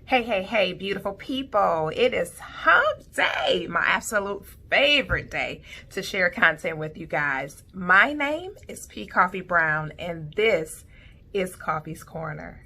Hey, beautiful people. It is hump day, my absolute favorite day to share content with you guys. My name is P. Koffe Brown, and this is Koffe's Corner.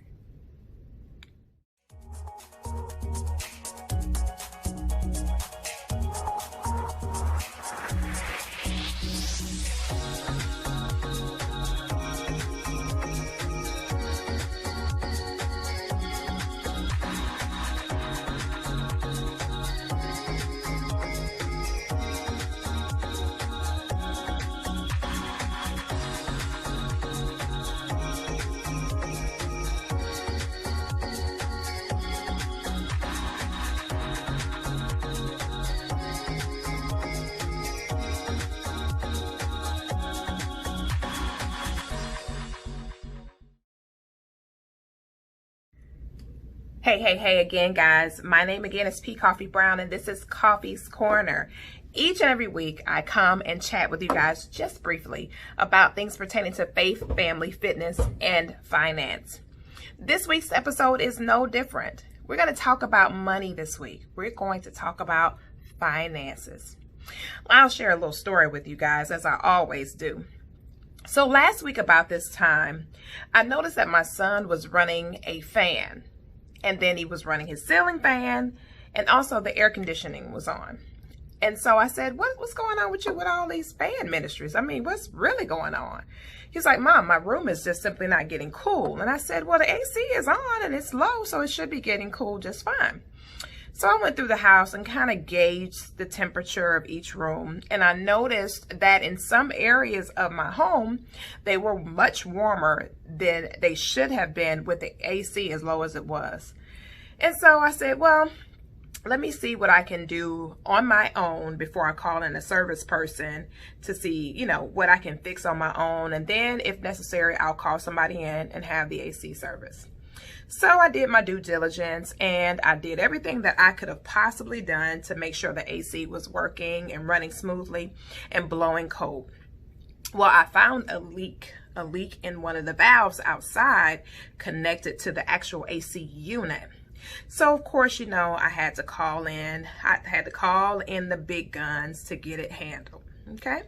Hey again, guys. My name again is P. Koffe Brown, and this is Koffe's Corner. Each and every week, I come and chat with you guys just briefly about things pertaining to faith, family, fitness, and finance. This week's episode is no different. We're going to talk about money this week. We're going to talk about finances. I'll share a little story with you guys, as I always do. So last week about this time, I noticed that my son was running a fan. And then he was running his ceiling fan, and also the air conditioning was on. And so I said, what's going on with you with all these fan ministries? I mean, what's really going on? He's like, Mom, my room is just simply not getting cool. And I said, well, the AC is on and it's low, so it should be getting cool just fine. So I went through the house and kind of gauged the temperature of each room. And I noticed that in some areas of my home, they were much warmer than they should have been with the AC as low as it was. And so I said, well, let me see what I can do on my own before I call in a service person to see, what I can fix on my own. And then if necessary, I'll call somebody in and have the AC service. So I did my due diligence and I did everything that I could have possibly done to make sure the AC was working and running smoothly and blowing cold. Well, I found a leak in one of the valves outside connected to the actual AC unit. So of course, I had to call in. I had to call in the big guns to get it handled. Okay.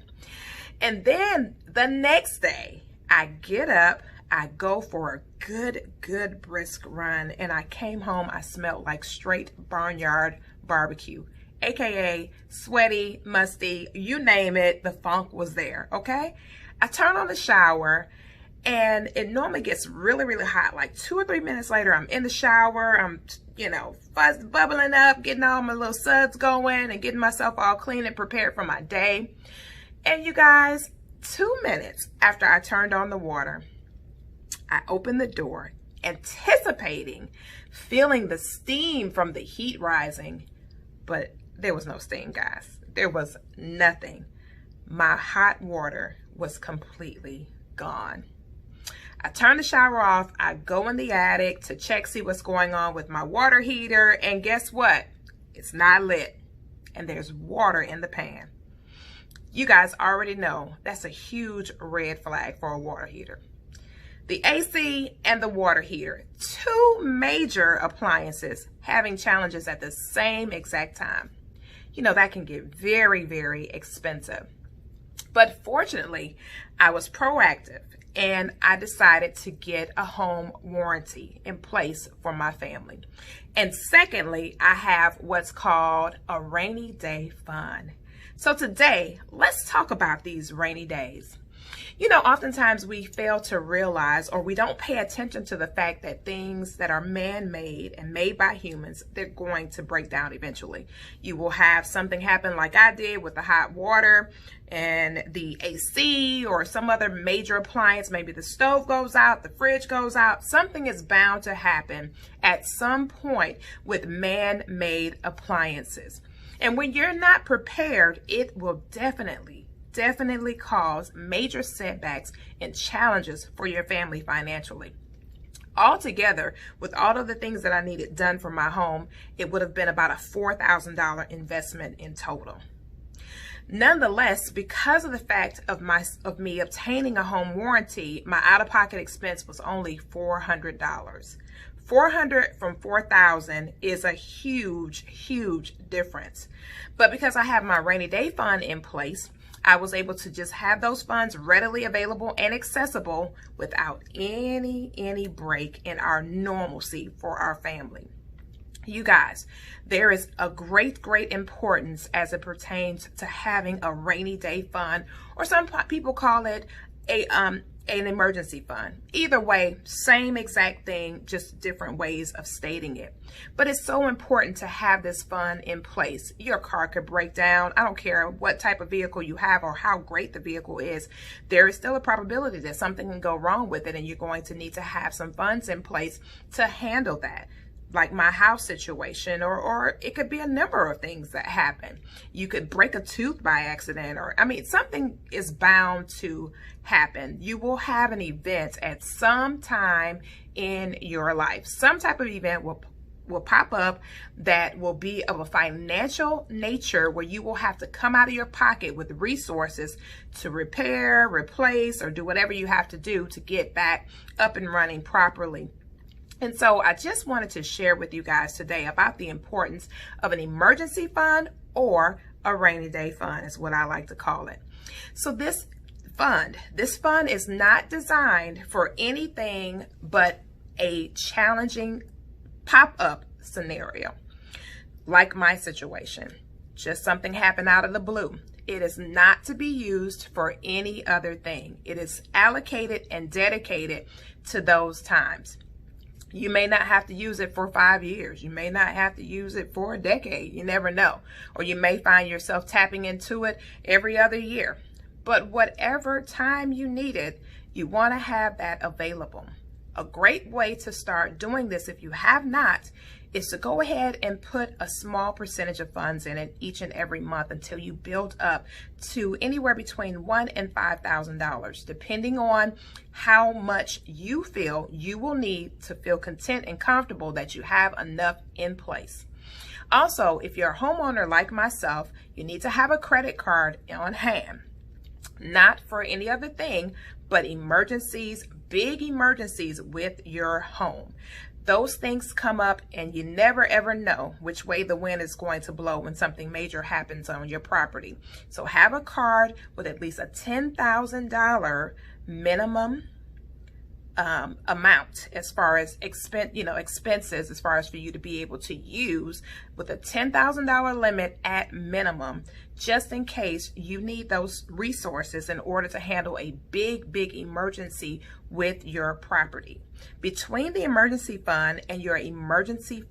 And then the next day I get up, I go for a good brisk run, and I came home, I smelled like straight barnyard barbecue, aka sweaty, musty, you name it, the funk was there, okay? I turn on the shower, and it normally gets really hot. Like 2 or 3 minutes later, I'm in the shower, I'm, bubbling up, getting all my little suds going and getting myself all clean and prepared for my day. And you guys, 2 minutes after I turned on the water, I opened the door, anticipating feeling the steam from the heat rising, but there was no steam, guys. There was nothing. My hot water was completely gone. I turn the shower off. I go in the attic to see what's going on with my water heater, and guess what? It's not lit, and there's water in the pan. You guys already know that's a huge red flag for a water heater. The AC and the water heater, 2 major appliances having challenges at the same exact time. That can get very expensive. But fortunately, I was proactive and I decided to get a home warranty in place for my family. And secondly, I have what's called a rainy day fund. So today, let's talk about these rainy days. Oftentimes we fail to realize, or we don't pay attention to the fact that things that are man-made and made by humans, they're going to break down eventually. You will have something happen like I did with the hot water and the AC or some other major appliance. Maybe the stove goes out, the fridge goes out. Something is bound to happen at some point with man-made appliances. And when you're not prepared, it will definitely cause major setbacks and challenges for your family financially. Altogether, with all of the things that I needed done for my home, it would have been about a $4,000 investment in total. Nonetheless, because of the fact of me obtaining a home warranty, my out-of-pocket expense was only $400. 400 from 4,000 is a huge, huge difference. But because I have my rainy day fund in place, I was able to just have those funds readily available and accessible without any break in our normalcy for our family. You guys, there is a great importance as it pertains to having a rainy day fund, or some people call it an emergency fund. Either way, same exact thing, just different ways of stating it. But it's so important to have this fund in place. Your car could break down. I don't care what type of vehicle you have or how great the vehicle is. There is still a probability that something can go wrong with it, and you're going to need to have some funds in place to handle that. Like my house situation, or it could be a number of things that happen. You could break a tooth by accident, or something is bound to happen. You will have an event at some time in your life. Some type of event will pop up that will be of a financial nature, where you will have to come out of your pocket with resources to repair, replace, or do whatever you have to do to get back up and running properly. And so I just wanted to share with you guys today about the importance of an emergency fund, or a rainy day fund is what I like to call it. So this fund is not designed for anything but a challenging pop-up scenario, like my situation. Just something happened out of the blue. It is not to be used for any other thing. It is allocated and dedicated to those times. You may not have to use it for 5 years. You may not have to use it for a decade. You never know. Or you may find yourself tapping into it every other year. But whatever time you need it, you want to have that available. A great way to start doing this, if you have not, is to go ahead and put a small percentage of funds in it each and every month until you build up to anywhere between $1,000 and $5,000, depending on how much you feel you will need to feel content and comfortable that you have enough in place. Also, if you're a homeowner like myself, you need to have a credit card on hand, not for any other thing, but emergencies, big emergencies with your home. Those things come up, and you never ever know which way the wind is going to blow when something major happens on your property. So have a card with at least a $10,000 minimum amount as far as expenses, as far as for you to be able to use, with a $10,000 limit at minimum, just in case you need those resources in order to handle a big emergency with your property. Between the emergency fund and your emergency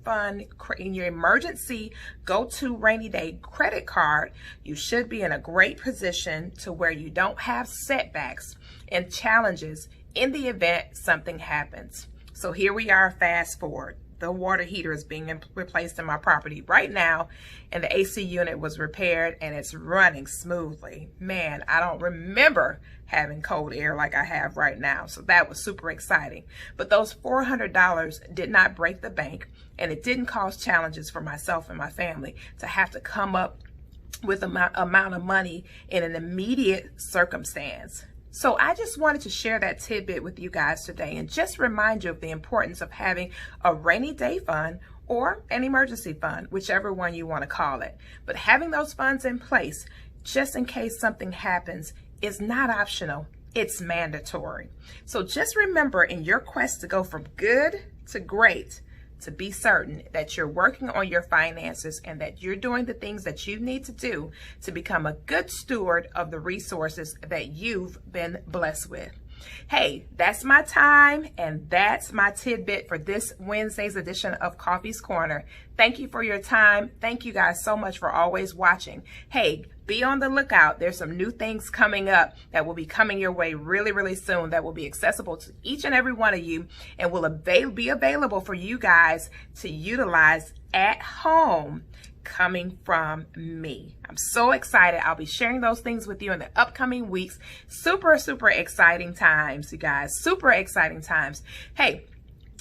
go-to rainy day credit card, you should be in a great position to where you don't have setbacks and challenges in the event something happens. So here we are, fast forward. The water heater is being replaced in my property right now, and the AC unit was repaired and it's running smoothly. Man, I don't remember having cold air like I have right now. So that was super exciting. But those $400 did not break the bank, and it didn't cause challenges for myself and my family to have to come up with an amount of money in an immediate circumstance. So I just wanted to share that tidbit with you guys today, and just remind you of the importance of having a rainy day fund or an emergency fund, whichever one you want to call it. But having those funds in place, just in case something happens, is not optional. It's mandatory. So just remember, in your quest to go from good to great, to be certain that you're working on your finances and that you're doing the things that you need to do to become a good steward of the resources that you've been blessed with. Hey, that's my time, and that's my tidbit for this Wednesday's edition of Koffe's Corner. Thank you for your time. Thank you guys so much for always watching. Hey, be on the lookout. There's some new things coming up that will be coming your way really soon, that will be accessible to each and every one of you, and will be available for you guys to utilize at home, coming from me. I'm so excited. I'll be sharing those things with you in the upcoming weeks. Super exciting times, you guys. Super exciting times. Hey,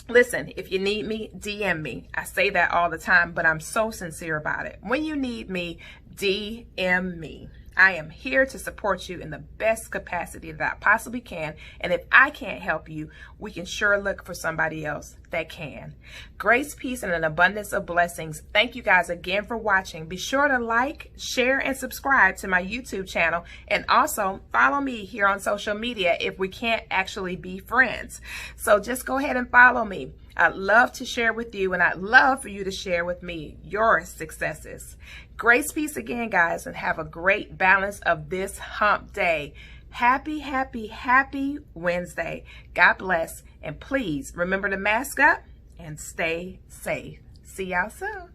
listen, if you need me, DM me. I say that all the time, but I'm so sincere about it. When you need me, DM me. I am here to support you in the best capacity that I possibly can. And if I can't help you, we can sure look for somebody else that can. Grace, peace, and an abundance of blessings. Thank you guys again for watching. Be sure to like, share, and subscribe to my YouTube channel. And also follow me here on social media if we can't actually be friends. So just go ahead and follow me. I'd love to share with you, and I'd love for you to share with me your successes. Grace, peace again, guys, and have a great balance of this hump day. Happy, happy, happy Wednesday. God bless, and please remember to mask up and stay safe. See y'all soon.